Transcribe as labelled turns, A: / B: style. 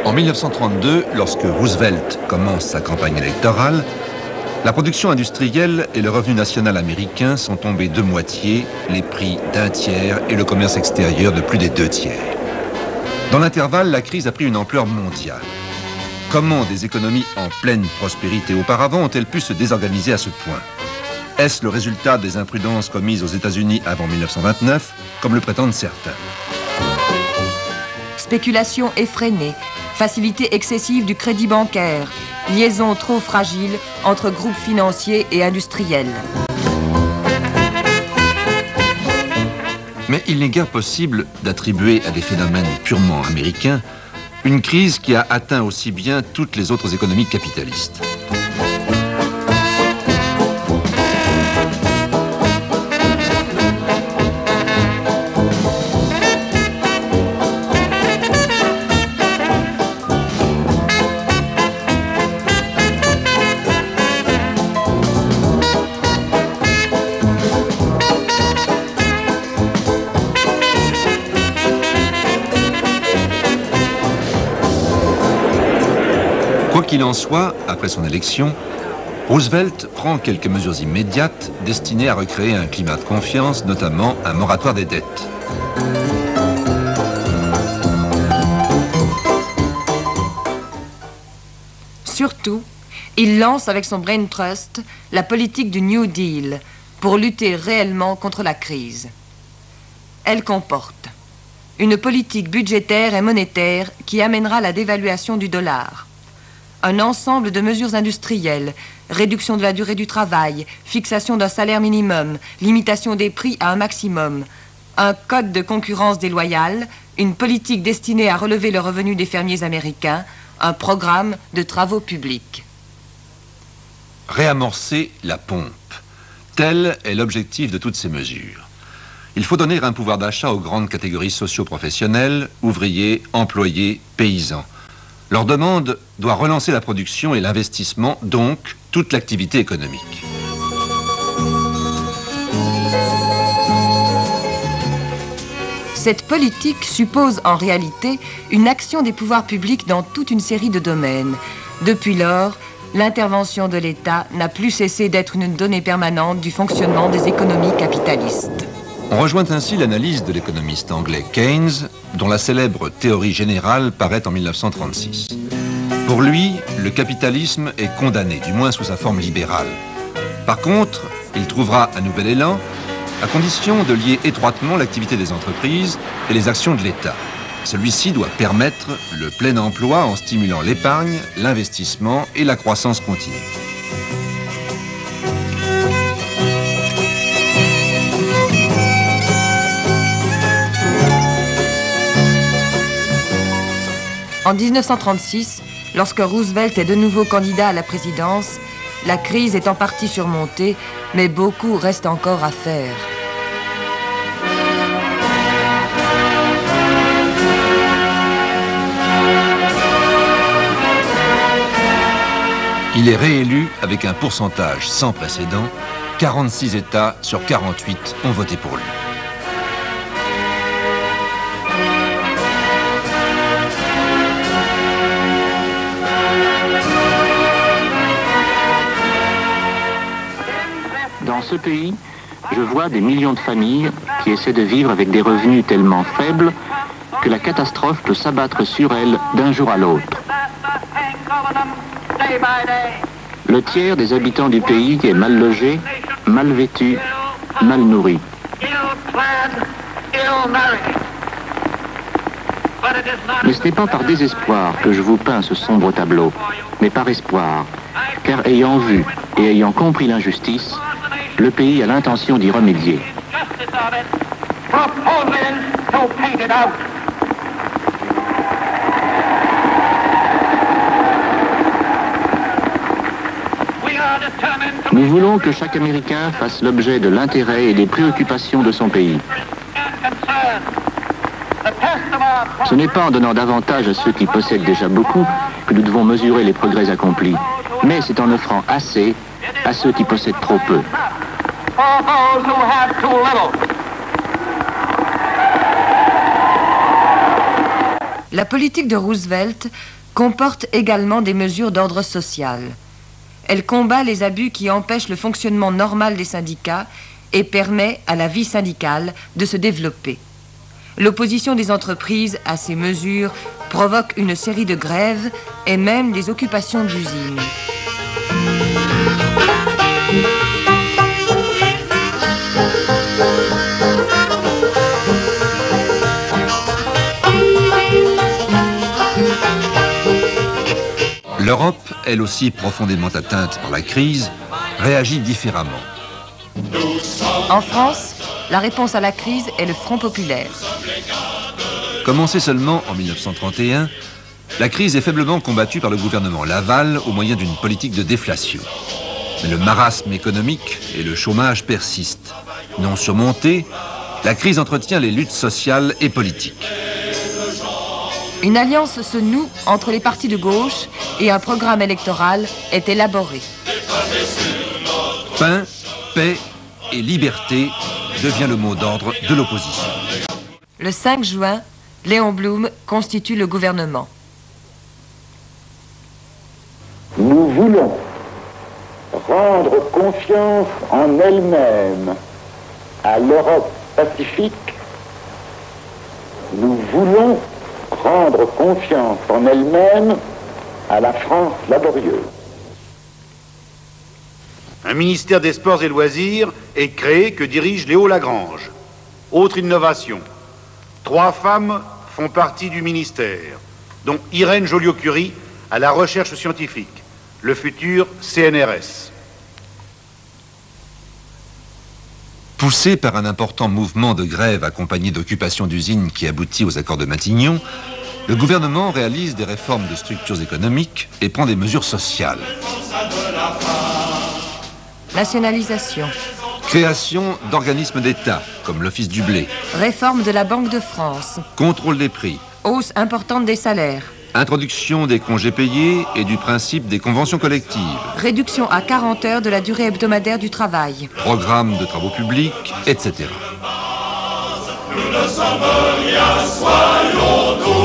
A: En 1932, lorsque Roosevelt commence sa campagne électorale, la production industrielle et le revenu national américain sont tombés de moitié, les prix d'un tiers et le commerce extérieur de plus des 2 tiers. Dans l'intervalle, la crise a pris une ampleur mondiale. Comment des économies en pleine prospérité auparavant ont-elles pu se désorganiser à ce point? Est-ce le résultat des imprudences commises aux États-Unis avant 1929, comme le prétendent certains?
B: Spéculation effrénée, facilité excessive du crédit bancaire, liaison trop fragile entre groupes financiers et industriels.
A: Mais il n'est guère possible d'attribuer à des phénomènes purement américains une crise qui a atteint aussi bien toutes les autres économies capitalistes. Quoi qu'il en soit, après son élection, Roosevelt prend quelques mesures immédiates destinées à recréer un climat de confiance, notamment un moratoire des dettes.
B: Surtout, il lance avec son Brain Trust la politique du New Deal pour lutter réellement contre la crise. Elle comporte une politique budgétaire et monétaire qui amènera la dévaluation du dollar, un ensemble de mesures industrielles, réduction de la durée du travail, fixation d'un salaire minimum, limitation des prix à un maximum, un code de concurrence déloyale, une politique destinée à relever le revenu des fermiers américains, un programme de travaux publics.
A: Réamorcer la pompe. Tel est l'objectif de toutes ces mesures. Il faut donner un pouvoir d'achat aux grandes catégories socio-professionnelles, ouvriers, employés, paysans. Leur demande doit relancer la production et l'investissement, donc toute l'activité économique.
B: Cette politique suppose en réalité une action des pouvoirs publics dans toute une série de domaines. Depuis lors, l'intervention de l'État n'a plus cessé d'être une donnée permanente du fonctionnement des économies capitalistes.
A: On rejoint ainsi l'analyse de l'économiste anglais Keynes, dont la célèbre théorie générale paraît en 1936. Pour lui, le capitalisme est condamné, du moins sous sa forme libérale. Par contre, il trouvera un nouvel élan, à condition de lier étroitement l'activité des entreprises et les actions de l'État. Celui-ci doit permettre le plein emploi en stimulant l'épargne, l'investissement et la croissance continue.
B: En 1936, lorsque Roosevelt est de nouveau candidat à la présidence, la crise est en partie surmontée, mais beaucoup reste encore à faire.
A: Il est réélu avec un pourcentage sans précédent. 46 États sur 48 ont voté pour lui.
C: Dans ce pays, je vois des millions de familles qui essaient de vivre avec des revenus tellement faibles que la catastrophe peut s'abattre sur elles d'un jour à l'autre. Le tiers des habitants du pays est mal logé, mal vêtu, mal nourri. Mais ce n'est pas par désespoir que je vous peins ce sombre tableau, mais par espoir, car ayant vu et ayant compris l'injustice, le pays a l'intention d'y remédier. Nous voulons que chaque Américain fasse l'objet de l'intérêt et des préoccupations de son pays. Ce n'est pas en donnant davantage à ceux qui possèdent déjà beaucoup que nous devons mesurer les progrès accomplis, mais c'est en offrant assez à ceux qui possèdent trop peu.
B: La politique de Roosevelt comporte également des mesures d'ordre social. Elle combat les abus qui empêchent le fonctionnement normal des syndicats et permet à la vie syndicale de se développer. L'opposition des entreprises à ces mesures provoque une série de grèves et même des occupations d'usines.
A: L'Europe, elle aussi profondément atteinte par la crise, réagit différemment.
B: En France, la réponse à la crise est le Front populaire.
A: Commencée seulement en 1931, la crise est faiblement combattue par le gouvernement Laval au moyen d'une politique de déflation. Mais le marasme économique et le chômage persistent. Non surmontés, la crise entretient les luttes sociales et politiques.
B: Une alliance se noue entre les partis de gauche et un programme électoral est élaboré.
A: Pain, paix et liberté devient le mot d'ordre de l'opposition.
B: Le 5 juin, Léon Blum constitue le gouvernement.
D: Nous voulons rendre confiance en elle-même à l'Europe pacifique. Nous voulons rendre confiance en elle-même à la France laborieuse.
E: Un ministère des Sports et Loisirs est créé que dirige Léo Lagrange. Autre innovation, 3 femmes font partie du ministère, dont Irène Joliot-Curie à la recherche scientifique, le futur CNRS.
A: Poussé par un important mouvement de grève accompagné d'occupations d'usines qui aboutit aux accords de Matignon, le gouvernement réalise des réformes de structures économiques et prend des mesures sociales.
B: Nationalisation.
A: Création d'organismes d'État, comme l'Office du blé.
B: Réforme de la Banque de France.
A: Contrôle des prix.
B: Hausse importante des salaires.
A: Introduction des congés payés et du principe des conventions collectives.
B: Réduction à 40 heures de la durée hebdomadaire du travail.
A: Programme de travaux publics, etc.
F: Nous ne sommes rien, soyons-nous.